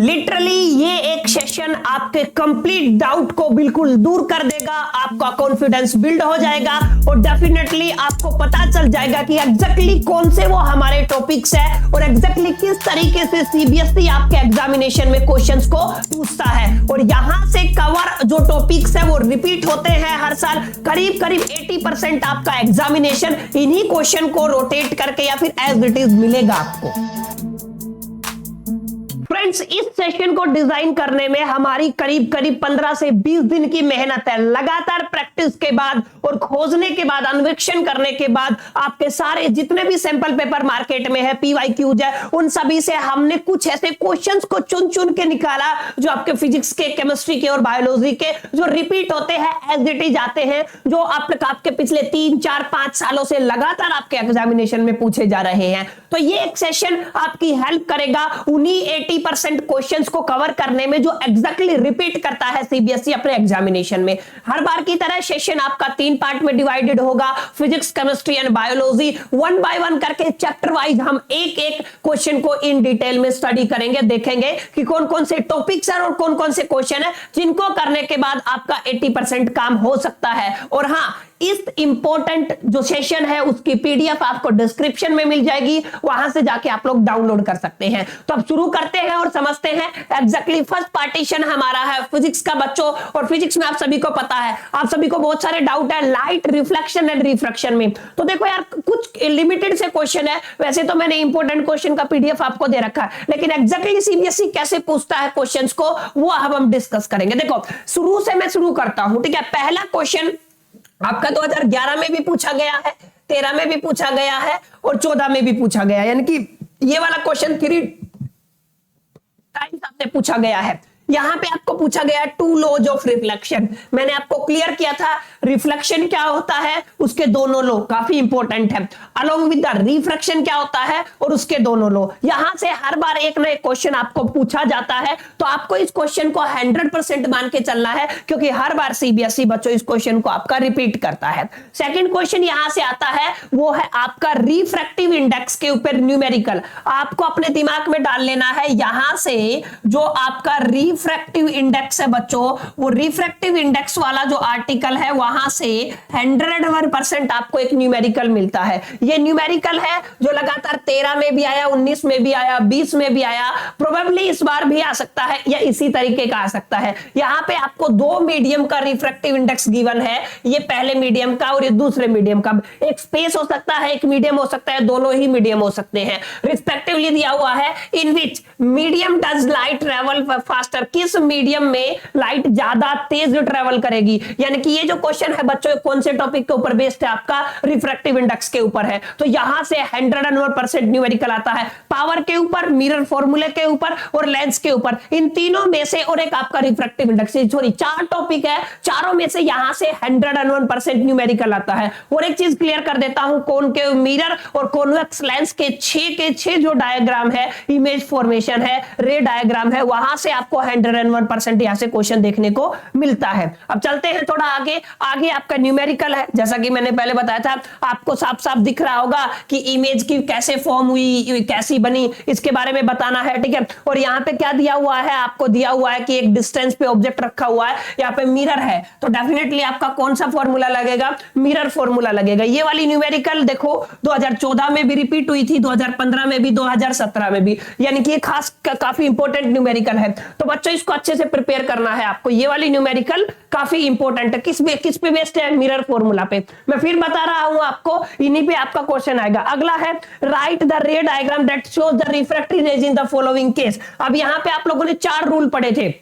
Literally ये एक session आपके कंप्लीट डाउट को बिल्कुल दूर कर देगा, आपका कॉन्फिडेंस बिल्ड हो जाएगा और डेफिनेटली आपको पता चल जाएगा कि एग्जैक्टली कौन से वो हमारे टॉपिक्स है और एग्जैक्टली किस तरीके से सीबीएसई आपके एग्जामिनेशन में क्वेश्चंस को पूछता है। और यहां से कवर जो टॉपिक्स है वो रिपीट होते हैं हर साल, करीब करीब 80% आपका एग्जामिनेशन इन्हीं क्वेश्चन को रोटेट करके या फिर एज इट इज मिलेगा आपको। फ्रेंड्स, इस सेशन को डिजाइन करने में हमारी करीब करीब 15 से 20 दिन की मेहनत है। लगातार प्रैक्टिस के बाद और खोजने के बाद, अन्वेषण करने के बाद आपके सारे जितने भी सैंपल पेपर मार्केट में है, पीवाईक्यूज है, उन सभी से हमने कुछ ऐसे क्वेश्चंस को चुन चुन के निकाला जो आपके फिजिक्स के, केमिस्ट्री के और बायोलॉजी के जो रिपीट होते हैं, एज इट इज आते हैं, जो आपके पिछले 3, 4, 5 सालों से लगातार आपके एग्जामिनेशन में पूछे जा रहे हैं। तो ये एक सेशन आपकी हेल्प करेगा उन्हीं 80% क्वेश्चंस को कवर करने में जो एग्जैक्टली रिपीट करता है सीबीएसई अपने एग्जामिनेशन में। हर बार की तरह सेशन आपका 3 पार्ट में डिवाइडेड होगा, physics, chemistry and biology. 1 by 1 करके चैप्टर वाइज हम एक एक क्वेश्चन को इन डिटेल में स्टडी करेंगे, देखेंगे कि कौन कौन से टॉपिक्स हैं और कौन कौन से क्वेश्चन है जिनको करने के बाद आपका 80% काम हो सकता है। और हाँ, इस इंपॉर्टेंट जो सेशन है उसकी पीडीएफ आपको डिस्क्रिप्शन में मिल जाएगी, वहां से जाके आप लोग डाउनलोड कर सकते हैं। तो अब शुरू करते हैं और समझते हैं एग्जैक्टली फर्स्ट पार्टीशन हमारा है फिजिक्स का बच्चों। और फिजिक्स में आप सभी को पता है, आप सभी को बहुत सारे डाउट है लाइट, रिफ्लेक्शन एंड रिफ्रैक्शन में। तो देखो यार, कुछ लिमिटेड से क्वेश्चन है, वैसे तो मैंने इंपॉर्टेंट क्वेश्चन का पीडीएफ आपको दे रखा है, लेकिन एग्जैक्टली सीबीएसई कैसे पूछता है क्वेश्चंस को वो अब हम डिस्कस करेंगे। देखो, शुरू से मैं शुरू करता हूं, ठीक है। पहला क्वेश्चन आपका 2011 में भी पूछा गया है, 13 में भी पूछा गया है और 14 में भी पूछा गया है, यानी कि ये वाला क्वेश्चन 3 टाइम्स आपसे पूछा गया है। यहां पे आपको पूछा गया टू लॉज ऑफ रिफ्लेक्शन। मैंने आपको क्लियर किया था रिफ्लेक्शन क्या होता है, उसके दोनों लॉ काफी इंपॉर्टेंट है, अलोंग विद द रिफ्रैक्शन क्या होता है और उसके दोनों लॉ। यहां से हर बार एक ना एक क्वेश्चन आपको पूछा जाता है, तो आपको इस क्वेश्चन को 100% मान के चलना है, क्योंकि हर बार सीबीएसई बच्चों इस क्वेश्चन को आपका रिपीट करता है। सेकंड क्वेश्चन यहां से आता है, वो है आपका रिफ्रैक्टिव इंडेक्स के ऊपर न्यूमेरिकल। आपको अपने दिमाग में डाल लेना है, यहां से जो आपका रिफ्रैक्टिव इंडेक्स है बच्चों, वो रिफ्रैक्टिव इंडेक्स वाला जो आर्टिकल है वहां से 101% आपको एक न्यूमेरिकल मिलता है। ये न्यूमेरिकल है जो लगातार 13 में भी आया, 19 में भी आया, 20 में भी आया, प्रोबेबली इस बार भी आ सकता है या इसी तरीके का आ सकता है। यहां पे आपको 2 मीडियम का रिफ्रैक्टिव इंडेक्स गिवन है, ये पहले मीडियम का और ये दूसरे मीडियम का। एक स्पेस हो सकता है, एक मीडियम हो सकता है, दोनों ही मीडियम हो सकते हैं। रिस्पेक्टिवली दिया हुआ है in which medium does light travel faster, किस मीडियम में लाइट ज्यादा तेज ट्रेवल करेगी। यानी कि ये जो क्वेश्चन है बच्चों कौन से टॉपिक के ऊपर बेस्ड है, आपका रिफ्रैक्टिव इंडेक्स के ऊपर है। तो यहां से 101% न्यूमेरिकल आता है, पावर के ऊपर, मिरर फॉर्मूले के ऊपर और लेंस के ऊपर, इन तीनों में से। और एक आपका रिफ्रैक्टिव इंडेक्स, सॉरी 4 टॉपिक है, चारों में से यहां से 101% न्यूमेरिकल आता है। और एक चीज क्लियर कर देता हूं, कोन के मिरर और कॉन्वेक्स लेंस के 6 के 6 जो डायग्राम है, इमेज फॉर्मेशन है, रे डायग्राम है, वहां से आपको 101% यहां से क्वेश्चन देखने को मिलता है। अब चलते हैं थोड़ा आगे। आगे आपका न्यूमेरिकल है, जैसा कि मैंने पहले बताया था, आपको साफ साफ दिख रहा होगा कि इमेज की कैसे फॉर्म हुई, कैसी बनी, इसके बारे में बताना है, ठीक है। और यहाँ पे क्या दिया हुआ है, आपको दिया हुआ है कि एक डिस्टेंस पे ऑब्जेक्ट रखा हुआ है, यहाँ पे मिरर है, तो डेफिनेटली आपका कौन सा फॉर्मूला लगेगा, मिरर फॉर्मूला लगेगा। ये वाली न्यूमेरिकल देखो 2014 में भी रिपीट हुई थी, 2015 में भी, 2017 में भी, यानी कि खास काफी इंपॉर्टेंट न्यूमेरिकल है। तो बच्चों इसको अच्छे से प्रिपेयर करना है आपको। ये वाली न्यूमेरिकल काफी इंपॉर्टेंट है, किस पे बेस्ड है, मिरर फॉर्मूला पे। मैं फिर बता रहा हूं आपको, इन्हीं पे आपका क्वेश्चन आएगा। अगला है write the ray diagram that shows the refractive rays in the following case. अब यहां पे आप लोगों ने 4 रूल पढ़े थे।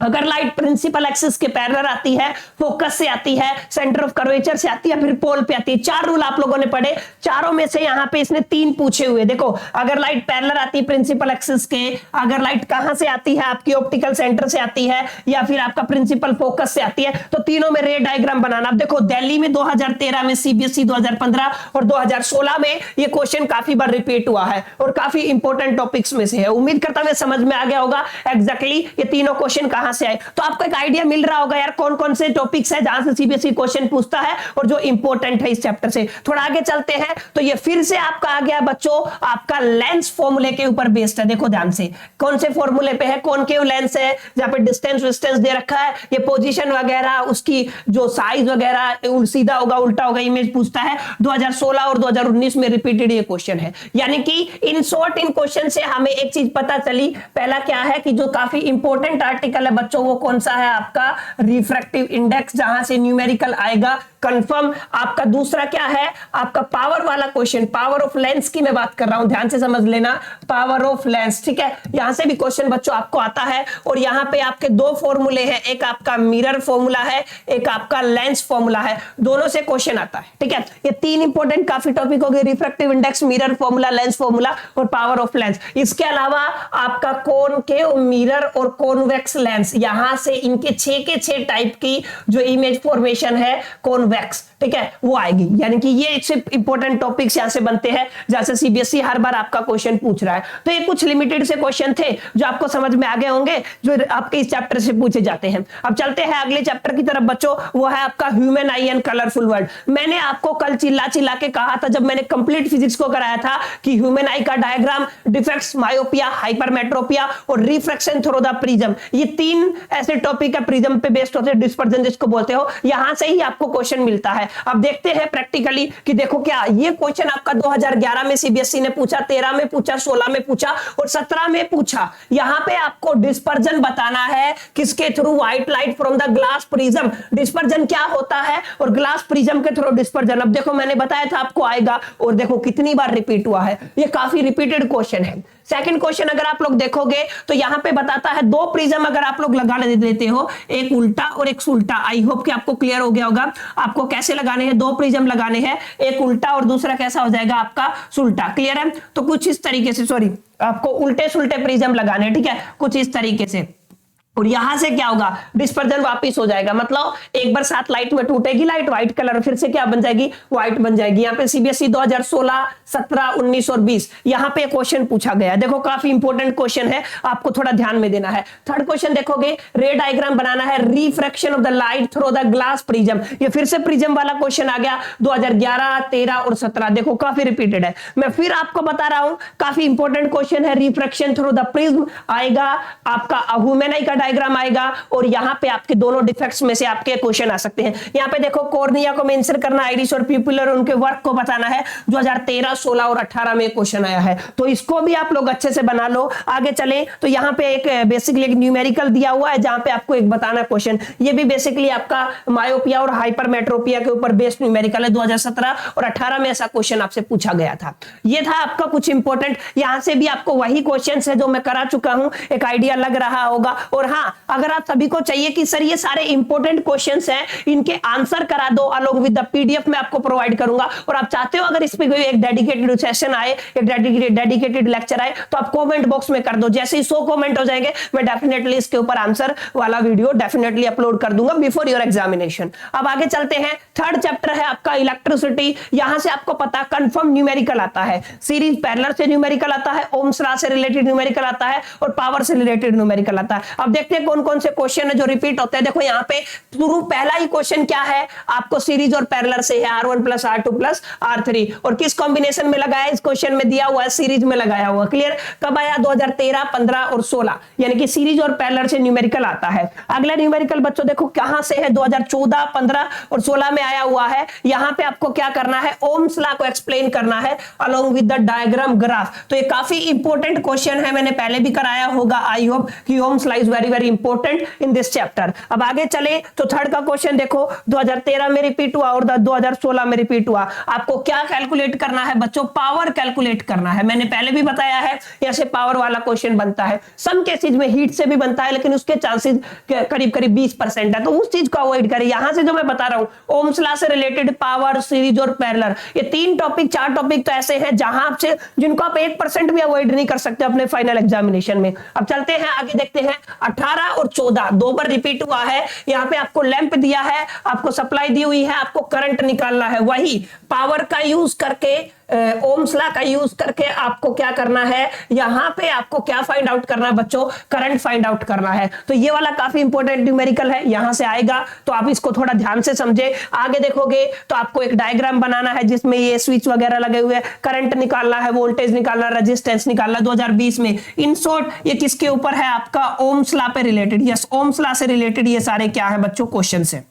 अगर लाइट प्रिंसिपल एक्सिस के पैरेलल आती है, फोकस से आती है, सेंटर ऑफ कर्वेचर से आती है, फिर पोल पे आती है। 4 रूल आप लोगों ने पढ़े, चारों में से यहां पे इसने 3 पूछे हुए। देखो, अगर लाइट पैरेलल आती है प्रिंसिपल एक्सिस के, अगर लाइट कहां से आती है, आपकी ऑप्टिकल सेंटर से आती है या फिर आपका प्रिंसिपल फोकस से आती है, तो तीनों में रे डायग्राम बनाना। अब देखो, दिल्ली में 2013 में, सीबीएसई 2015 और 2016 में ये क्वेश्चन काफी बार रिपीट हुआ है और काफी इंपॉर्टेंट टॉपिक्स में से है। उम्मीद करता हूं समझ में आ गया होगा एग्जैक्टली ये तीनों क्वेश्चन कहां कहां से आए। तो आपको एक आइडिया मिल रहा होगा यार कौन कौन से टॉपिक्स है जहां से सीबीएसई क्वेश्चन पूछता है और जो इंपॉर्टेंट है इस चैप्टर से। थोड़ा आगे चलते हैं तो ये फिर से आपका आ गया बच्चों आपका लेंस फॉर्मूले के ऊपर बेस्ड है। देखो ध्यान से कौन से फॉर्मूले पे है, कॉनकेव लेंस है जहां पे डिस्टेंस विस्टेंस दे रखा है, ये पोजीशन वगैरह उसकी जो साइज वगैरह सीधा होगा उल्टा होगा इमेज पूछता है। 2016 और 2019 में रिपीटेड ये क्वेश्चन है। यानी कि इन शॉर्ट इन क्वेश्चन से हमें एक चीज पता चली, पहला क्या है कि जो काफी इंपॉर्टेंट आर्टिकल है बच्चों वो कौन सा है आपका रिफ्रैक्टिव इंडेक्स, जहां से न्यूमेरिकल आएगा कंफर्म। आपका दूसरा क्या है आपका पावर वाला क्वेश्चन, पावर ऑफ लेंस की मैं बात कर रहा हूं, ध्यान से समझ लेना, पावर ऑफ लेंस, ठीक है। यहां से भी क्वेश्चन बच्चों आपको आता है और यहां पे आपके दो फॉर्मूले हैं, एक आपका मिरर फॉर्मूला है, एक आपका लेंस फॉर्मूला है, दोनों से क्वेश्चन आता है, ठीक है। ये तीन इंपॉर्टेंट काफी टॉपिक हो गए, refractive index, mirror formula, lens formula और पावर ऑफ लेंस। इसके अलावा आपका कॉनकेव, मिरर और कॉन्वेक्स लेंस, यहां से इनके 6 के 6 टाइप की जो इमेज फॉर्मेशन है कॉन्वेक्स, ठीक है, वो आएगी। यानी कि ये सिर्फ इंपॉर्टेंट टॉपिक्स यहां से बनते हैं जहां से सीबीएसई हर बार आपका क्वेश्चन पूछ रहा है। तो ये कुछ लिमिटेड से क्वेश्चन थे जो आपको समझ में आ गए होंगे जो आपके इस चैप्टर से पूछे जाते हैं। अब चलते हैं अगले चैप्टर की तरफ बच्चों, वो है आपका human I and colourful world. मैंने आपको कल चिल्ला चिल्ला के कहा था जब मैंने कंप्लीट फिजिक्स को कराया था कि ह्यूमन आई का डायग्राम, डिफेक्ट्स, मायोपिया, हाइपरमेट्रोपिया और रिफ्रैक्शन थ्रू द प्रिज्म, ये तीन ऐसे टॉपिक है प्रिज्म पे बेस्ड होते हैं, डिस्पर्जन जिसको बोलते हो, यहां से ही आपको क्वेश्चन मिलता है। अब देखते हैं प्रैक्टिकली कि देखो क्या ये क्वेश्चन आपका 2011 में सीबीएसई ने पूछा, 13 में पूछा, 16 में पूछा और 17 में पूछा। यहां पे आपको डिस्पर्जन बताना है किसके through, white light from the glass prism. Dispersion क्या होता है और ग्लास प्रिज्म के थ्रू डिस्पर्जन। अब देखो मैंने बताया था आपको आएगा और देखो कितनी बार रिपीट हुआ है, ये काफी रिपीटेड क्वेश्चन है। सेकंड क्वेश्चन अगर आप लोग देखोगे तो यहां पे बताता है दो प्रिज्म अगर आप लोग लगा लेते हो, एक उल्टा और एक सुल्टा। आई होप कि आपको क्लियर हो गया होगा आपको कैसे लगाने हैं, दो प्रिज्म लगाने हैं, एक उल्टा और दूसरा कैसा हो जाएगा आपका सुल्टा। क्लियर है? तो कुछ इस तरीके से, सॉरी आपको उल्टे सुल्टे प्रिज्म लगाने हैं, ठीक है, कुछ इस तरीके से। और यहां से क्या होगा, डिस्पर्जन वापस हो जाएगा, मतलब एक बार साथ लाइट में टूटेगी लाइट, व्हाइट कलर फिर से क्या बन जाएगी, व्हाइट बन जाएगी। यहाँ पे सीबीएसई 2016, 17, 19 और 20 यहाँ पे क्वेश्चन पूछा गया। देखो काफी इंपॉर्टेंट क्वेश्चन है, आपको थोड़ा ध्यान में देना है। थर्ड क्वेश्चन देखोगे, रे डायग्राम बनाना है, refraction of the light through the glass prism. ये फिर से प्रिज्म वाला क्वेश्चन आ गया 2011, 13 और 17। देखो काफी रिपीटेड है, मैं फिर आपको बता रहा हूं काफी इंपॉर्टेंट क्वेश्चन है। रिफ्रैक्शन थ्रू द प्रिज्म आएगा, आपका ह्यूमन आई का डायग्राम आएगा और यहां पे आपके दोनों डिफेक्ट्स में से आपके क्वेश्चन आ सकते हैं। यहां पे देखो कॉर्निया को मेंशन करना, आइरिस और प्यूपिलर उनके वर्क को बताना है। 2013, 16 और 18 में क्वेश्चन आया है, तो इसको भी आप लोग अच्छे से बना लो। आगे चले तो यहां पे एक बेसिकली एक न्यूमेरिकल दिया हुआ है जहां पे आपको एक बताना क्वेश्चन, ये भी बेसिकली आपका मायोपिया और हाइपरमेट्रोपिया के ऊपर बेस्ड न्यूमेरिकल है। 2017 और 18 में ऐसा क्वेश्चन आपसे पूछा गया था। ये था आपका कुछ इंपॉर्टेंट, यहां से भी आपको वही क्वेश्चन है जो मैं करा चुका हूं, एक आइडिया लग रहा होगा। और हाँ, अगर आप सभी को चाहिए कि सर ये सारे इंपॉर्टेंट क्वेश्चंस हैं इनके आंसर करा दो अलोंग विद द पीडीएफ में आपको प्रोवाइड करूंगा, और आप चाहते हो अगर इस पे कोई एक डेडिकेटेड सेशन आए, एक डेडिकेटेड लेक्चर आए, तो आप कमेंट बॉक्स में कर दो। जैसे ही 100 कमेंट हो जाएंगे मैं डेफिनेटली इसके ऊपर आंसर वाला वीडियो डेफिनेटली अपलोड कर दूंगा बिफोर योर एग्जामिनेशन। अब आगे चलते हैं, थर्ड चैप्टर है आपका इलेक्ट्रिसिटी। यहां से आपको पता कंफर्म न्यूमेरिकल आता है, सीरीज पैरेलल से न्यूमेरिकल आता है, ओम्स लॉ से रिलेटेड न्यूमेरिकल आता है और पावर से रिलेटेड न्यूमेरिकल आता है। अब देखते हैं कौन कौन से क्वेश्चन है जो रिपीट होते हैं। देखो यहाँ पे शुरू पहला ही क्वेश्चन क्या है आपको, सीरीज और पैरेलल से है, R1 + R2 + R3 और किस कॉम्बिनेशन में लगाया, इस क्वेश्चन में दिया हुआ है सीरीज में लगाया हुआ। क्लियर? कब आया? 2013, 15 और 16, यानी कि सीरीज और पैरेलल से न्यूमेरिकल आता है। अगला न्यूमेरिकल बच्चों देखो कहां से है, 2014, 15 और 16 में आया हुआ है। यहां पे आपको क्या करना है, ओम्स लॉ को एक्सप्लेन करना है along with the diagram graph. तो ये काफी इंपॉर्टेंट क्वेश्चन है, मैंने पहले भी कराया होगा। आई होप कि Ohm's law is very very important in this chapter. अब आगे चले तो थर्ड का क्वेश्चन देखो 2013 में रिपीट हुआ और 2016 में रिपीट हुआ। आपको क्या कैलकुलेट करना है बच्चों, पावर कैलकुलेट करना है। मैंने पहले भी बताया है ऐसे पावर वाला क्वेश्चन बनता है, सम केसेस में हीट से भी बनता है लेकिन उसके चांसेस करीब करीब 20% है, तो उस चीज को अवॉइड करें। यहां से जो मैं बता रहा हूं ओम्स लॉ से रिलेटेड, पावर, सीरीज और पैरेलल, ये 3 टॉपिक 4 टॉपिक तो ऐसे हैं जहां आपसे जिनको आप 1% भी अवॉइड नहीं कर सकते अपने फाइनल एग्जामिनेशन में। अब चलते हैं आगे, देखते हैं 18 और 14 दो बार रिपीट हुआ है। यहाँ पे आपको लैंप दिया है, आपको सप्लाई दी हुई है, आपको करंट निकालना है, वही पावर का यूज करके ओम्स लॉ का यूज करके आपको क्या करना है, यहां पे आपको क्या फाइंड आउट करना है बच्चों, करंट फाइंड आउट करना है। तो ये वाला काफी इंपॉर्टेंट न्यूमेरिकल है, यहां से आएगा, तो आप इसको थोड़ा ध्यान से समझे। आगे देखोगे तो आपको एक डायग्राम बनाना है जिसमें ये स्विच वगैरह लगे हुए हैं, करंट निकालना है, वोल्टेज निकालना, रेजिस्टेंस निकालना 2020 में। इन शॉर्ट ये किसके ऊपर है, आपका ओम्स लॉ पे रिलेटेड। यस, ओम्स लॉ से रिलेटेड ये सारे क्या है बच्चों, क्वेश्चन है।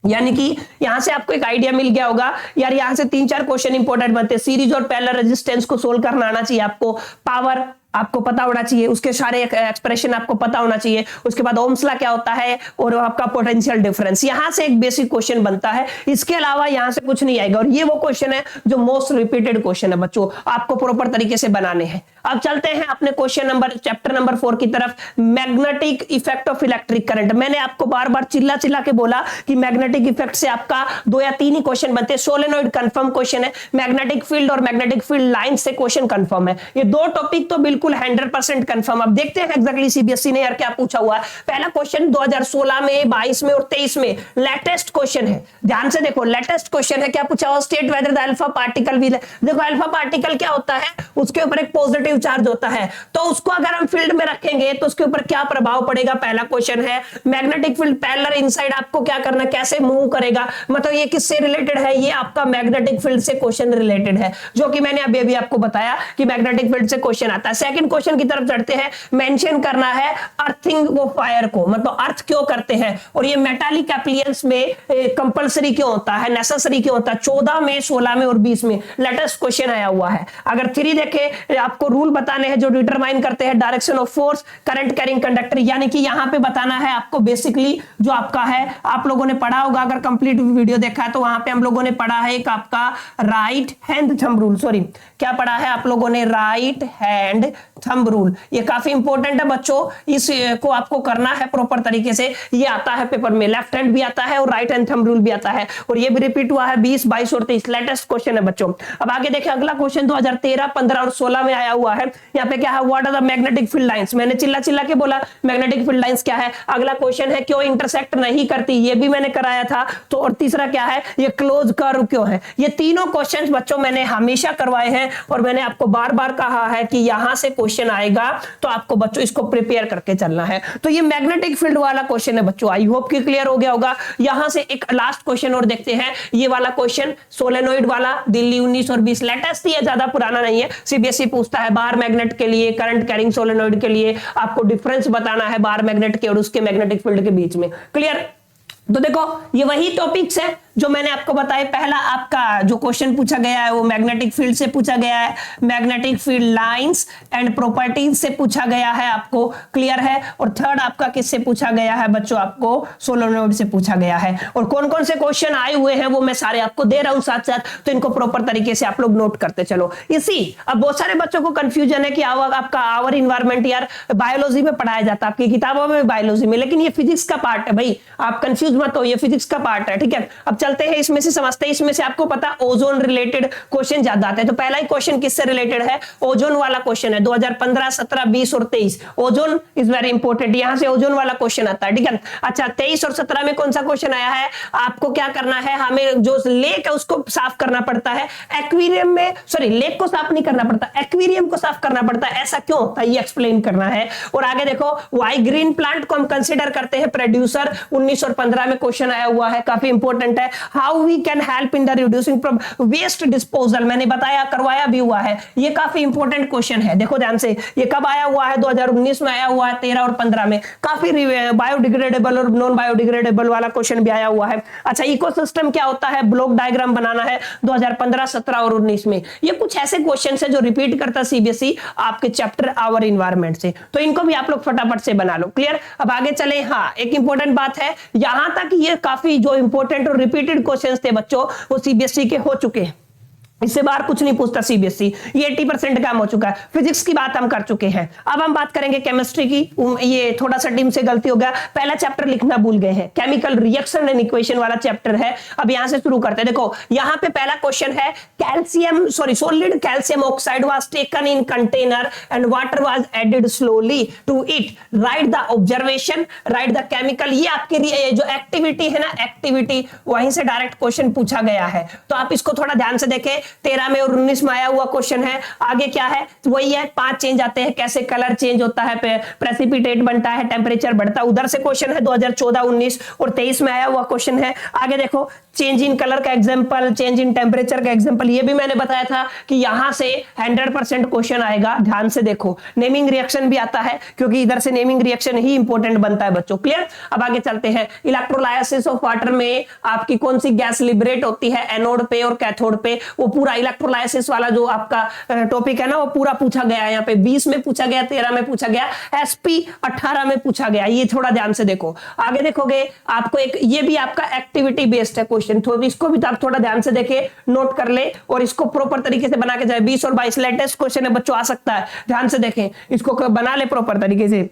यानी कि यहां से आपको एक आइडिया मिल गया होगा यार, यहां से 3-4 क्वेश्चन इंपॉर्टेंट बनते हैं। सीरीज और पैरेलल रेजिस्टेंस को सोल्व करना आना चाहिए आपको, पावर आपको पता होना चाहिए, उसके सारे एक्सप्रेशन आपको पता होना चाहिए, उसके बाद ओम्स लॉ क्या होता है और आपका पोटेंशियल डिफरेंस। यहां से एक बेसिक क्वेश्चन बनता है, इसके अलावा यहां से कुछ नहीं आएगा। और ये वो क्वेश्चन है जो मोस्ट रिपीटेड क्वेश्चन है बच्चों, आपको प्रॉपर तरीके से बनाने हैं। अब चलते हैं अपने क्वेश्चन नंबर चैप्टर नंबर 4 की तरफ, magnetic effect of electric current. मैंने आपको बार बार चिल्ला चिल्ला के बोला कि मैग्नेटिक इफेक्ट से आपका 2 या 3 ही क्वेश्चन बनते हैं। सोलेनोइड कंफर्म क्वेश्चन है, मैग्नेटिक फील्ड और मैग्नेटिक फील्ड लाइन से क्वेश्चन कंफर्म है। ये 2 टॉपिक तो बिल्कुल 100% कंफर्म। अब देखते हैं एग्जैक्टली सीबीएसई ने यार क्या पूछा हुआ है। पहला क्वेश्चन 2016 में, 22 में और 23 में लेटेस्ट क्वेश्चन है, ध्यान से देखो, लेटेस्ट क्वेश्चन है। क्या पूछा हुआ, state whether the alpha particle will, देखो अल्फा पार्टिकल क्या होता है, उसके ऊपर एक पॉजिटिव चार्ज होता है, तो उसको अगर हम फील्ड में रखेंगे तो उसके ऊपर क्या प्रभाव पड़ेगा, पहला क्वेश्चन है। मैग्नेटिक फील्ड पैरेलल इनसाइड आपको क्या करना, कैसे मूव करेगा, मतलब ये किससे रिलेटेड है, ये आपका मैग्नेटिक फील्ड से क्वेश्चन रिलेटेड है, जो कि मैंने अभी अभी आपको बताया कि मैग्नेटिक फील्ड से क्वेश्चन आता है। सेकंड क्वेश्चन की तरफ चढ़ते हैं, मेंशन करना है अर्थिंग ऑफ फायर को, मतलब अर्थ क्यों करते हैं और ये मेटालिक एप्लियंस में कंपलसरी क्यों होता है, नेसेसरी क्यों होता है। 14 में, 16 में और 20 में लेटेस्ट क्वेश्चन आया हुआ है। अगर 3 देखे, आपको रूल बताने हैं जो डिटरमाइन करते हैं direction of force, current carrying conductor, यानी कि यहां पे बताना है आपको बेसिकली जो आपका है, आप लोगों ने पढ़ा होगा, अगर कंप्लीट वीडियो देखा है तो वहां पे हम लोगों ने पढ़ा है एक आपका right hand thumb rule, sorry क्या पढ़ा है आप लोगों ने, राइट हैंड थंब रूल। ये काफी इंपॉर्टेंट है बच्चों, इसको आपको करना है प्रॉपर तरीके से। ये आता है पेपर में, लेफ्ट हैंड भी आता है और राइट हैंड थंब रूल भी आता है, और ये भी रिपीट हुआ है 20, 22 और 23, लेटेस्ट क्वेश्चन है बच्चों। अब आगे देखें, अगला क्वेश्चन 2013, 15 और 16 में आया हुआ है। यहाँ पे क्या है, what are the magnetic field lines, मैंने चिल्ला चिल्ला के बोला मैग्नेटिक फील्ड लाइंस क्या है। अगला क्वेश्चन है क्यों इंटरसेक्ट नहीं करती, ये भी मैंने कराया था। तो और तीसरा क्या है, ये क्लोज कर्व क्यों है। ये तीनों क्वेश्चंस बच्चों मैंने हमेशा करवाए हैं और मैंने आपको बार बार कहा है कि यहां से क्वेश्चन आएगा तो आपको बच्चों इसको प्रिपेयर करके चलना है। तो ये मैग्नेटिक फील्ड वाला क्वेश्चन है बच्चों, आई होप कि क्लियर हो गया होगा। यहां से एक लास्ट क्वेश्चन और देखते हैं, ये वाला क्वेश्चन सोलेनोइड वाला, दिल्ली 19 और 20, लेटेस्ट ही है, ज्यादा पुराना नहीं है। सीबीएसई पूछता है बार मैग्नेट के लिए, करंट कैरिंग सोलेनोइड के लिए आपको डिफरेंस बताना है बार मैग्नेट के और उसके मैग्नेटिक फील्ड के बीच में। क्लियर, तो देखो ये वही टॉपिक्स है जो मैंने आपको बताया। पहला आपका जो क्वेश्चन पूछा गया है वो मैग्नेटिक फील्ड से पूछा गया है, magnetic field lines and properties से पूछा गया है आपको, क्लियर है। और थर्ड आपका किससे पूछा गया है बच्चों, आपको सोलेनोइड से पूछा गया है। और कौन कौन से क्वेश्चन आए हुए हैं वो मैं सारे आपको दे रहा हूं साथ साथ, तो इनको प्रॉपर तरीके से आप लोग नोट करते चलो। इसी अब बहुत सारे बच्चों को कंफ्यूजन है कि आपका आवर इन्वायरमेंट यार बायोलॉजी में पढ़ाया जाता है, आपकी किताबों में बायोलॉजी में, लेकिन ये फिजिक्स का पार्ट है भाई, आप कंफ्यूज मत हो, ये फिजिक्स का पार्ट है, ठीक है। अब चलते हैं इसमें से समझते हैं, इसमें से आपको पता ओजोन रिलेटेड क्वेश्चन ज्यादा आते हैं। तो पहला ही क्वेश्चन किससे रिलेटेड है, ओजोन वाला क्वेश्चन है, 2015, 17, 20 और 23। ओजोन इज वेरी इंपॉर्टेंट, यहां से ओजोन वाला क्वेश्चन आता है, ठीक है। अच्छा 23 और 17 में कौन सा क्वेश्चन आया है, आपको क्या करना है, हमें जो लेक है उसको साफ करना पड़ता है, एक्वेरियम में, सॉरी लेक को साफ नहीं करना पड़ता, एक्वेरियम को साफ करना पड़ता है, ऐसा क्यों होता है ये एक्सप्लेन करना है। और आगे देखो वाई ग्रीन प्लांट को हम कंसिडर करते हैं प्रोड्यूसर, 19 और 15 में क्वेश्चन आया हुआ है, काफी इंपॉर्टेंट है। How we can help in the reducing waste disposal, मैंने बताया करवाया भी हुआ है, ये काफी इंपॉर्टेंट क्वेश्चन है। देखो ध्यान से, ये कब आया हुआ है, 2019 में आया हुआ है, 13 और 15 में, काफी बायोडिग्रेडेबल और नॉन बायोडिग्रेडेबल वाला क्वेश्चन भी आया हुआ है। अच्छा इकोसिस्टम क्या होता है, ब्लॉक डायग्राम बनाना है, 2015, 17 और 19 में। ये कुछ ऐसे क्वेश्चन है जो रिपीट करता सीबीएसई आपके चैप्टर आवर इन्वायरमेंट से, तो इनको भी आप लोग फटाफट से बना लो, क्लियर। अब आगे चले, हाँ एक इंपॉर्टेंट बात है, यहां तक ये काफी जो इंपॉर्टेंट और रिपीटेड क्वेश्चंस थे बच्चों वो सीबीएसई के हो चुके हैं, इससे बाहर कुछ नहीं पूछता सीबीएसई, ये 80% काम हो चुका है। फिजिक्स की बात हम कर चुके हैं, अब हम बात करेंगे केमिस्ट्री की। ये थोड़ा सा टीम से गलती हो गया, पहला चैप्टर लिखना भूल गए हैं, केमिकल रिएक्शन एंड इक्वेशन वाला चैप्टर है। अब यहां से शुरू करते हैं, देखो यहां पे पहला क्वेश्चन है, calcium sorry solid calcium oxide was taken in container and water was added slowly to it, write the observation, write the chemical. ये आपके लिए जो एक्टिविटी है ना, एक्टिविटी वहीं से डायरेक्ट क्वेश्चन पूछा गया है, तो आप इसको थोड़ा ध्यान से देखें। 13 में और 19 में आया हुआ क्वेश्चन है। आगे क्या है, वही है, 5 चेंज आते हैं, कैसे कलर चेंज होता है, प्रेसिपिटेट बनता है, टेम्परेचर बढ़ता है, उधर से क्वेश्चन है 2014, 19 और 23 में आया हुआ क्वेश्चन है। आगे देखो चेंज इन कलर का एग्जांपल, चेंज इन टेम्परेचर का एग्जांपल, ये भी मैंने बताया था कि यहां से 100% क्वेश्चन आएगा। ध्यान से देखो, नेमिंग रिएक्शन भी आता है क्योंकि इधर से नेमिंग रिएक्शन ही इंपॉर्टेंट बनता है बच्चों। क्लियर? अब आगे चलते हैं। इलेक्ट्रोलाइसिस ऑफ वाटर में आपकी कौन सी गैस लिबरेट होती है एनोड पे और कैथोड पे, वो पूरा इलेक्ट्रोलाइसिस वाला जो आपका टॉपिक है ना, वो पूरा पूछा गया है। यहाँ पे 20 में पूछा गया, 13 में पूछा गया, SP 18 में पूछा गया। ये थोड़ा ध्यान से देखो। आगे देखोगे आपको एक, ये भी आपका एक्टिविटी बेस्ड है क्वेश्चन, तो इसको भी आप थोड़ा ध्यान से देखे, नोट कर ले और इसको प्रॉपर तरीके से बना के जाए। 20 और 22 लेटेस्ट क्वेश्चन है बच्चों, आ सकता है, ध्यान से देखें, इसको बना ले प्रॉपर तरीके से।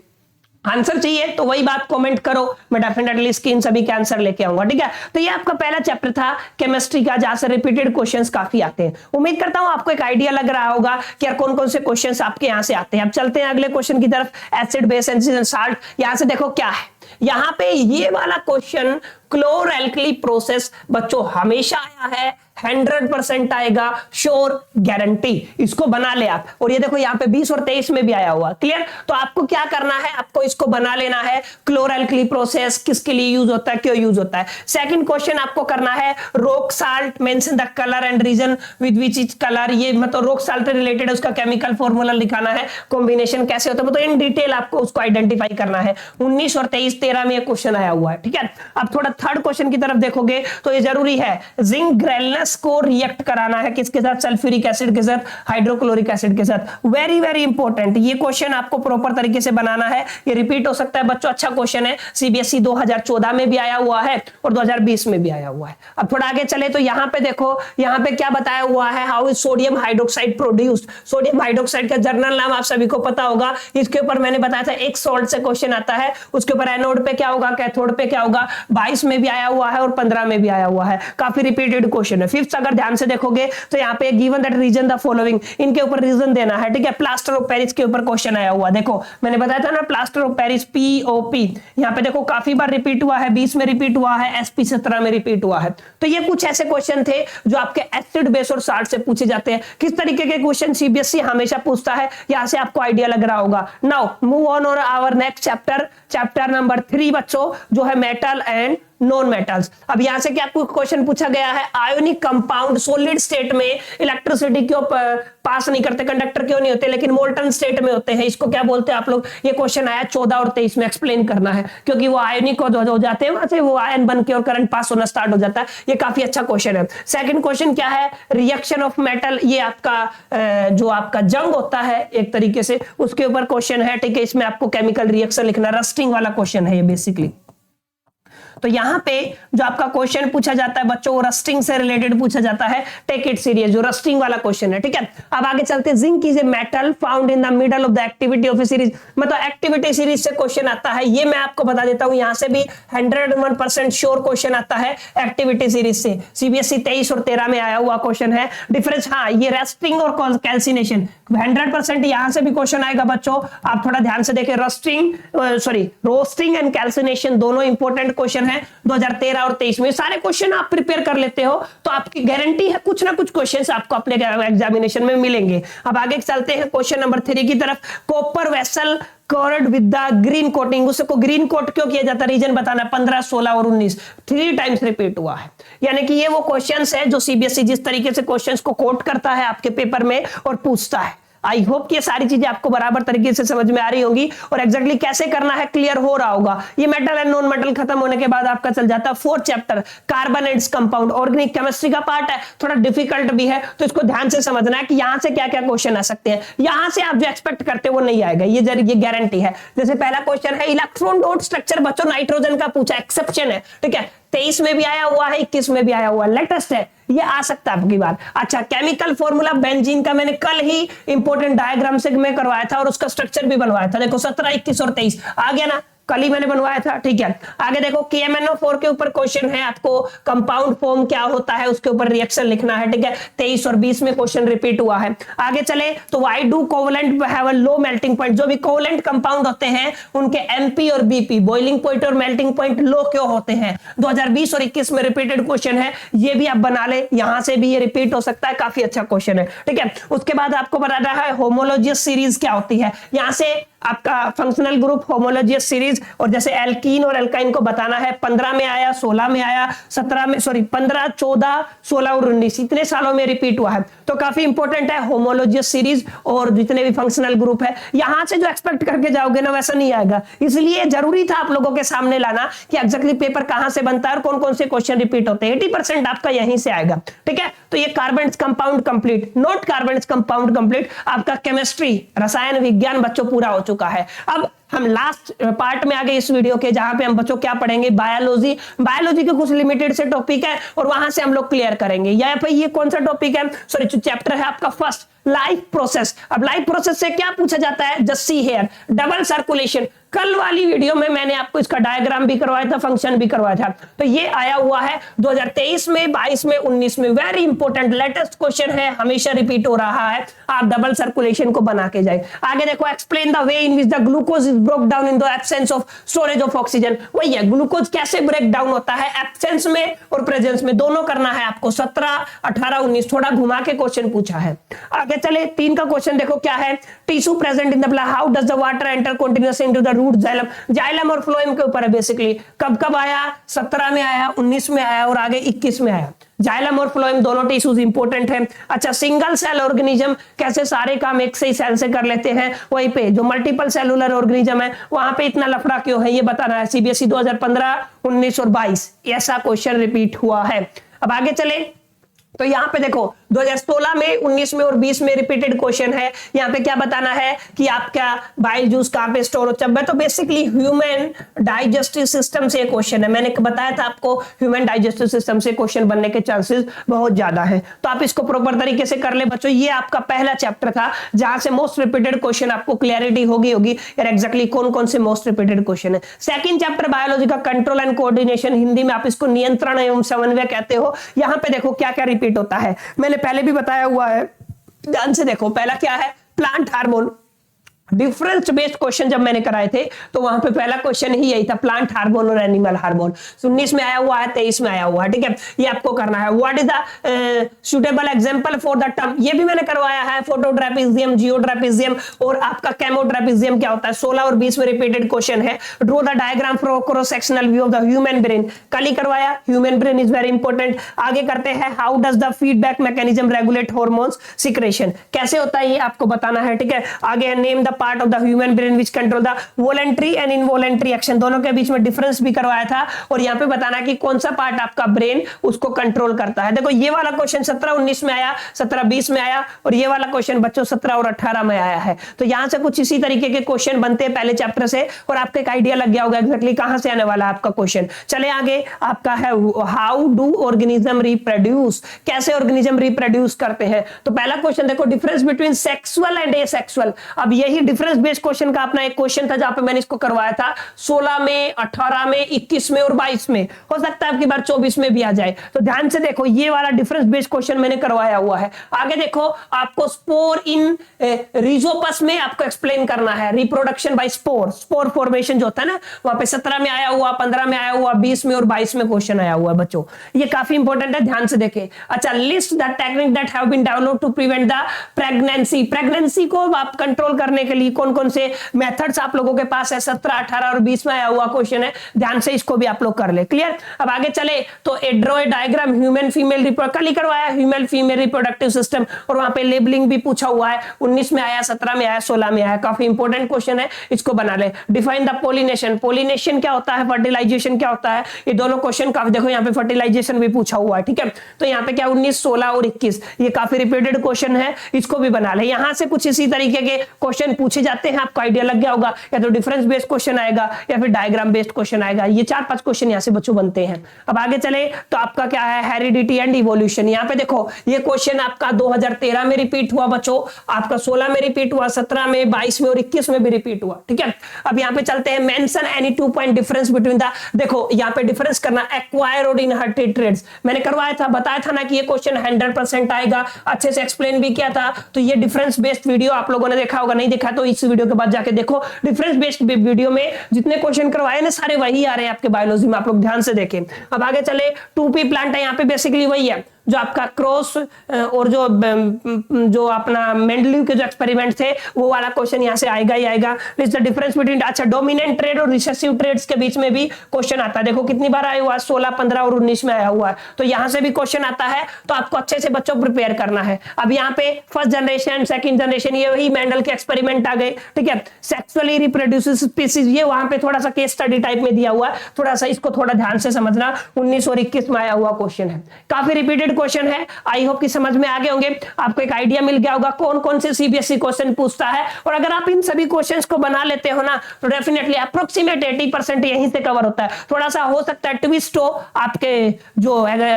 आंसर चाहिए तो वही बात कमेंट करो, मैं डेफिनेटली इसकी इन सभी के आंसर लेके आऊंगा। ठीक है, तो ये आपका पहला चैप्टर था केमिस्ट्री का, जहां से रिपीटेड क्वेश्चंस काफी आते हैं। उम्मीद करता हूं आपको एक आइडिया लग रहा होगा कि यार कौन कौन से क्वेश्चंस आपके यहां से आते हैं। अब चलते हैं अगले क्वेश्चन की तरफ, एसिड बेस एंड साल्ट। यहां से देखो क्या है, यहां पे ये वाला क्वेश्चन क्लोर एल्कली प्रोसेस बच्चों हमेशा आया है, 100% आएगा, श्योर गारंटी। इसको बना ले आप। और ये देखो यहाँ पे 20 और 23 में भी आया हुआ। क्लियर? तो आपको क्या करना है, आपको इसको बना लेना है। क्लोर एल्कली प्रोसेस किसके लिए यूज होता है, क्यों यूज होता है। सेकंड क्वेश्चन आपको करना है, rock salt mention the colour and reason with which is colour. ये मतलब रॉक साल्ट से रिलेटेड उसका केमिकल फॉर्मूला लिखाना है, कॉम्बिनेशन कैसे होता है, मतलब इन डिटेल आपको उसको आइडेंटिफाई करना है। 19 और 23, 13 में ये क्वेश्चन आया हुआ है। ठीक है, अब थोड़ा थर्ड क्वेश्चन की तरफ देखोगे तो ये जरूरी है, जिंक ग्रेनुलस को रिएक्ट कराना है किसके साथ, सल्फ्यूरिक एसिड के साथ, हाइड्रोक्लोरिक एसिड के साथ। वेरी वेरी इंपॉर्टेंट, ये क्वेश्चन आपको प्रॉपर तरीके से बनाना है। ये रिपीट हो सकता है बच्चों, अच्छा क्वेश्चन है, सीबीएसई 2014 में भी आया हुआ है और 2020 में भी आया हुआ है। अब थोड़ा आगे चले तो यहाँ पे देखो, यहाँ पे क्या बताया हुआ है, how is sodium hydroxide produced. Sodium hydroxide का जर्नल नाम आप सभी को पता होगा, इसके ऊपर मैंने बताया था एक सॉल्ट से क्वेश्चन आता है, उसके ऊपर एनोड पे क्या होगा, कैथोड पे क्या होगा। 22 में भी आया हुआ है और 15 में भी आया हुआ है, काफी रिपीटेड क्वेश्चन है। फिफ्थ अगर ध्यान से देखोगे तो यहाँ पे given that reason the following, इनके ऊपर रीजन देना है। ठीक है, प्लास्टर ऑफ पेरिस के ऊपर क्वेश्चन आया हुआ, देखो मैंने बताया था ना, प्लास्टर ऑफ पेरिस POP, यहाँ पे देखो काफी बार रिपीट हुआ है, 20 में रिपीट हुआ है, SP 17 में रिपीट हुआ है। तो ये कुछ ऐसे क्वेश्चन थे जो आपके एसिड बेस और साल्ट से पूछे जाते हैं। किस तरीके के क्वेश्चन सीबीएसई हमेशा पूछता है, यहां से आपको आइडिया लग रहा होगा। नाउ मूव ऑन और our next chapter, chapter number 3 बच्चों, जो है मेटल एंड नॉन मेटल्स। अब यहां से क्या क्वेश्चन पूछा गया है, आयोनिक कंपाउंड सॉलिड स्टेट में इलेक्ट्रिसिटी क्यों पास नहीं करते, कंडक्टर क्यों नहीं होते, लेकिन मोल्टन स्टेट में होते हैं, इसको क्या बोलते हैं आप लोग। ये क्वेश्चन आया 14 और 23 में, एक्सप्लेन करना है, क्योंकि वो आयोनिक हो जाते हैं, वहां से वो आयन बन के और करंट पास होना स्टार्ट हो जाता है। ये काफी अच्छा क्वेश्चन है। सेकंड क्वेश्चन क्या है, रिएक्शन ऑफ मेटल, ये आपका जो आपका जंग होता है एक तरीके से, उसके ऊपर क्वेश्चन है। ठीक है, इसमें आपको केमिकल रिएक्शन लिखना, रस्टिंग वाला क्वेश्चन है ये बेसिकली। तो यहां पे जो आपका क्वेश्चन पूछा जाता है बच्चों, रस्टिंग से रिलेटेड पूछा जाता है, टेक इट सीरियस, जो रस्टिंग वाला क्वेश्चन है। ठीक है, अब आगे चलते हैं। Zinc is a metal found in the middle of the activity of A series, मतलब एक्टिविटी सीरीज से क्वेश्चन आता है, ये मैं आपको बता देता हूं, यहां से भी 101% श्योर क्वेश्चन आता है एक्टिविटी सीरीज से। सीबीएसई 23 और 13 में आया हुआ क्वेश्चन है। डिफरेंस, हाँ, ये रेस्टिंग और कैल्सिनेशन 100% यहां से भी क्वेश्चन आएगा बच्चों, आप थोड़ा ध्यान से देखें। रोस्टिंग एंड कैल्सिनेशन दोनों इंपॉर्टेंट क्वेश्चन है 2013 और 23 में। सारे क्वेश्चन आप प्रिपेयर कर लेते हो तो आपकी गारंटी है कुछ ना कुछ क्वेश्चंस आपको अपने एग्जामिनेशन में मिलेंगे। अब आगे चलते हैं क्वेश्चन नंबर 3 की तरफ। Copper vessel covered with the green coating, उसको ग्रीन कोट क्यों किया जाता है, रीजन बताना। 15, 16 और 19 3 टाइम्स रिपीट हुआ है, यानी कि ये वो क्वेश्चंस है जो सीबीएसई जिस तरीके से क्वेश्चंस को कोट करता है आपके पेपर में और पूछता है। आई होप कि ये सारी चीजें आपको बराबर तरीके से समझ में आ रही होंगी और एग्जैक्टली कैसे करना है क्लियर हो रहा होगा। ये मेटल एंड नॉन मेटल खत्म होने के बाद आपका चल जाता है 4th chapter, carbon and compound. Organic chemistry का पार्ट है, थोड़ा डिफिकल्ट भी है, तो इसको ध्यान से समझना है कि यहां से क्या क्या क्वेश्चन आ सकते हैं। यहां से आप जो एक्सपेक्ट करते हो वो नहीं आएगा, ये गारंटी है। जैसे पहला क्वेश्चन है इलेक्ट्रॉन डॉट स्ट्रक्चर, बच्चों नाइट्रोजन का पूछा, एक्सेप्शन है। ठीक है, 23 में भी आया हुआ है, 21 में भी आया हुआ है, लेटेस्ट है, ये आ सकता है आपकी बार। अच्छा, केमिकल फॉर्मूला बेंजीन का मैंने कल ही इंपॉर्टेंट डायग्राम से मैं करवाया था और उसका स्ट्रक्चर भी बनवाया था। देखो 17, 21 और 23 आ गया ना। कल ही मैंने बनवाया था, ठीक है। आगे देखो KMnO4 के ऊपर क्वेश्चन है, आपको कंपाउंड फॉर्म क्या होता है उसके ऊपर रिएक्शन लिखना है, ठीक है। 23 और 20 में क्वेश्चन रिपीट हुआ है। आगे चले तो why do covalent have a low melting point, जो भी कोवलेंट कंपाउंड होते हैं उनके MP और BP बॉइलिंग पॉइंट और मेल्टिंग पॉइंट लो क्यों होते हैं। 2020 और 21 में रिपीटेड क्वेश्चन है, ये भी आप बना ले, यहां से भी ये रिपीट हो सकता है, काफी अच्छा क्वेश्चन है, ठीक है। उसके बाद आपको बताना है होमोलॉजियस सीरीज क्या होती है, यहां से आपका फंक्शनल ग्रुप होमोलॉजियस सीरीज, और जैसे एल्कीन और एल्काइन को बताना है, 15 में आया, 16 में आया, 17 में, सॉरी 15, 14, 16 और 19 इतने सालों में रिपीट हुआ है, तो काफी इंपॉर्टेंट है होमोलॉजियस सीरीज और जितने भी फंक्शनल ग्रुप है। यहां से जो एक्सपेक्ट करके जाओगे ना वैसा नहीं आएगा, इसलिए जरूरी था आप लोगों के सामने लाना कि एग्जैक्टली पेपर कहां से बनता है और कौन कौन से क्वेश्चन रिपीट होते हैं। 80% आपका यहीं से आएगा, ठीक है। तो ये carbon compound complete, not carbon compound complete, आपका केमिस्ट्री रसायन विज्ञान बच्चों पूरा हो चुका है। अब हम लास्ट पार्ट में आ गए इस वीडियो के, जहां पे हम बच्चों क्या पढ़ेंगे, बायोलॉजी। बायोलॉजी के कुछ लिमिटेड से टॉपिक है और वहां से हम लोग क्लियर करेंगे। यहाँ पे ये कौन सा टॉपिक है, सॉरी चैप्टर है आपका फर्स्ट, लाइफ प्रोसेस। अब लाइफ प्रोसेस से क्या पूछा जाता है, just see here double circulation. कल वाली वीडियो में मैंने आपको इसका डायग्राम भी करवाया था, फंक्शन भी करवाया था, तो ये आया हुआ है 2023 में, 22 में, 19 में, वेरी इंपॉर्टेंट लेटेस्ट क्वेश्चन है, हमेशा रिपीट हो रहा है। आप डबल सर्कुलेशन को बना के जाए। आगे देखो explain the way in which the glucose is broke down in the absence of storage of oxygen. वही है, ग्लूकोज कैसे ब्रेक डाउन होता है एब्सेंस में और प्रेजेंस में, दोनों करना है आपको। 17, 18, 19 थोड़ा घुमा के क्वेश्चन पूछा है। आगे चले 3 का क्वेश्चन देखो क्या है, tissue present in the blood, how does the water enter continuously into the root xylem. Xylem और फ्लोएम के ऊपर है बेसिकली। कब कब आया, 17 में आया, 19 में आया और आगे 21 में आया। जाइलम और फ्लोएम दोनों टिश्यूज इंपॉर्टेंट है। अच्छा, सिंगल सेल ऑर्गेनिज्म कैसे सारे काम एक से ही सेल से कर लेते हैं, वहीं पे जो मल्टीपल सेलुलर ऑर्गेनिज्म है वहां पे इतना लफड़ा क्यों है, ये बताना है। CBSE 2015, 19 और 22 ऐसा क्वेश्चन रिपीट हुआ है। अब आगे चले तो यहाँ पे देखो 2016 में, 19 में और 20 में रिपीटेड क्वेश्चन है। यहाँ पे क्या बताना है कि आपका बाइल जूस कहाँ पे स्टोर होता है, तो बेसिकली ह्यूमन डाइजेस्टिव सिस्टम से क्वेश्चन है। मैंने बताया था आपको ह्यूमन डाइजेस्टिव सिस्टम से क्वेश्चन बनने के चांसेस बहुत ज्यादा है, तो आप इसको प्रॉपर तरीके से कर ले बच्चों। ये आपका पहला चैप्टर था जहां से मोस्ट रिपीटेड क्वेश्चन आपको क्लियरिटी होगी यार एग्जैक्टली कौन कौन से मोस्ट रिपीटेड क्वेश्चन है। सेकंड चैप्टर बायोलॉजी का कंट्रोल एंड कोऑर्डिनेशन, हिंदी में आप इसको नियंत्रण एवं समन्वय कहते हो। यहाँ पे देखो क्या क्या रिपीट होता है, मैंने पहले भी बताया हुआ है, ध्यान से देखो। पहला क्या है, plant hormone. Difference based question जब मैंने कराए थे तो वहां पे पहला क्वेश्चन ही यही था, प्लांट हार्मोन और एनिमल हार्मोन। 19 में आया हुआ है, 23 में आया हुआ है, ठीक है। ये आपको करना है। What is the suitable example for the term, ये भी मैंने करवाया है। फोटोट्रैपेजियम, जियोट्रैपेजियम और आपका केमोट्रैपेजियम क्या होता है। 16 और 20 में रिपीटेड क्वेश्चन है। Draw the diagram for cross sectional view of the human brain, कल ही करवाया। Human brain is very important. आगे करते हैं, how does the feedback mechanism regulate hormones secretion, कैसे होता है ये आपको बताना है, ठीक है। आगे name the part of the human brain which control the voluntary and involuntary action, दोनों के बीच में डिफरेंस भी करवाया था। और यहाँ पे बताना कि कौन सा पार्ट आपका ब्रेन उसको कंट्रोल करता है। देखो ये वाला क्वेश्चन 17-19 में आया, 17-20 में आया, और ये वाला क्वेश्चन बच्चों 17 और 18 में आया है। तो यहाँ से कुछ इसी तरीके के क्वेश्चन बनते हैं पहले चैप्टर से, और आपको एक आइडिया लग गया होगा एक्जैक्टली कहां से आने वाला आपका क्वेश्चन। चले आगे, आपका है हाउ डू ऑर्गेनिज्म रिप्रोड्यूस, कैसे ऑर्गेनिज्म रिप्रोड्यूस करते हैं। तो पहला क्वेश्चन देखो, difference between sexual and asexual. अब यही डिफरेंस बेस्ड क्वेश्चन का अपना एक क्वेश्चन था जहां पे मैंने इसको करवाया था 16 में, 18 में, 21 में और 22 में। हो सकता है आपकी बार 24 में भी आ जाए, तो ध्यान से देखो ये वाला डिफरेंस बेस्ड क्वेश्चन मैंने करवाया हुआ है। आगे देखो, आपको स्पोर इन रिजोपस में आपको एक्सप्लेन करना है, reproduction by spore, spore formation जो होता है ना, वहां पे 17 में आया हुआ, 15 में आया हुआ, 20 में और 22 में क्वेश्चन आया हुआ है बच्चों। ये काफी इंपॉर्टेंट है, ध्यान से देखें। अच्छा, list the technique that have been developed to prevent the pregnancy, pregnancy को आप कंट्रोल करने के लिए कौन कौन से मेथड्स आप लोगों के पास है। 17, 18 और 20 में आया हुआ क्वेश्चन है, ध्यान से इसको भी आप लोग कर ले। क्लियर। अब आगे चले तो draw a diagram human female कल ही करवाया, ह्यूमन फीमेल रिप्रोडक्टिव सिस्टम, और वहां पे लेबलिंग भी पूछा हुआ है। 19 में आया, 17 में आया, 16 में आया, काफी इंपॉर्टेंट क्वेश्चन है, इसको बना ले। डिफाइन द पोलिनेशन, पोलिनेशन क्या होता है, फर्टिलाइजेशन क्या होता है, ये दोनों क्वेश्चन काफी, देखो यहाँ पे फर्टिलाइजेशन भी पूछा हुआ है, ठीक है। तो यहाँ पे क्या 19, 16 और 21 ये काफी रिपीटेड क्वेश्चन है, इसको भी बना ले। यहाँ से कुछ इसी तरीके के क्वेश्चन पूछे जाते हैं, आपको आइडिया लग गया होगा। या तो डिफरेंस बेस्ड क्वेश्चन आएगा या फिर डायग्राम बेस्ड क्वेश्चन आएगा। ये 4-5 क्वेश्चन यहाँ से बच्चों बनते हैं। अब आगे चले तो आपका क्या है, हेरिडिटी एंड इवोल्यूशन। यहाँ पे देखो ये क्वेश्चन आपका 2013 में रिपीट हुआ बच्चों, आपका 16 में रिपीट हुआ, 17 में, 22 में और 21 में भी रिपीट हुआ। ठीक है, अब यहाँ पे चलते हैं, mention any 2 point difference between the, देखो यहाँ पे डिफरेंस करना एक्वायर और इनहेरिटेड ट्रेड्स। मैंने करवाया था, बताया था ना कि ये क्वेश्चन 100% आएगा, अच्छे से एक्सप्लेन भी किया था। तो ये डिफरेंस बेस्ड वीडियो आप लोगों ने देखा होगा, नहीं देखा तो इस वीडियो के बाद जाके देखो। डिफरेंस बेस्ड वीडियो में जितने क्वेश्चन करवाए ना सारे वही आ रहे हैं आपके बायोलॉजी में, आप लोग ध्यान से देखें। अब आगे चले, 2p प्लांट है, यहाँ पे बेसिकली वही है जो आपका क्रॉस और जो अपना मेंडलीव के जो एक्सपेरिमेंट थे वो वाला क्वेश्चन यहाँ से आएगा ही आएगा। इज द डिफरेंस बिटवीन, अच्छा डोमिनेंट ट्रेड और रिसेसिव ट्रेड्स के बीच में भी क्वेश्चन आता है। देखो कितनी बार आया हुआ है, 16, 15 और 19 में आया हुआ है। तो यहाँ से भी क्वेश्चन आता है, तो आपको अच्छे से बच्चों प्रिपेयर करना है। अब यहाँ पे फर्स्ट जनरेशन, सेकंड जनरेशन, ये वही मेंडल के एक्सपेरिमेंट आ गए। ठीक है, सेक्सुअली रिप्रोड्यूसिव स्पीसीज, ये वहां पे थोड़ा सा केस स्टडी टाइप में दिया हुआ है, थोड़ा सा इसको थोड़ा ध्यान से समझना। 19 और 21 में आया हुआ क्वेश्चन है, काफी रिपीटेड क्वेश्चन है। आई होप कि समझ में आ गए होंगे, आपको एक आइडिया मिल गया होगा कौन कौन से सीबीएसई क्वेश्चन पूछता है। और अगर आप इन सभी क्वेश्चंस को बना लेते हो ना तो डेफिनेटली अप्रोक्सीमेट 80% यहीं से कवर होता है। थोड़ा सा हो सकता है ट्विस्ट हो आपके जो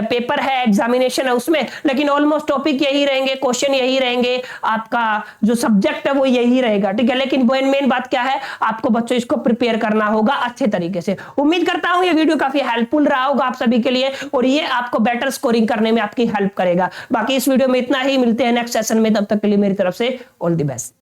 पेपर है, एग्जामिनेशन है उसमें, लेकिन ऑलमोस्ट टॉपिक यही रहेंगे, क्वेश्चन यही रहेंगे, आपका जो सब्जेक्ट है वो यही रहेगा। ठीक है, लेकिन मेन बात क्या है, आपको बच्चों इसको प्रिपेयर करना होगा अच्छे तरीके से। उम्मीद करता हूं ये वीडियो काफी हेल्पफुल रहा होगा आप सभी के लिए और ये आपको बेटर स्कोरिंग करने में आपकी हेल्प करेगा। बाकी इस वीडियो में इतना ही, मिलते हैं नेक्स्ट सेशन में, तब तक के लिए मेरी तरफ से ऑल द बेस्ट।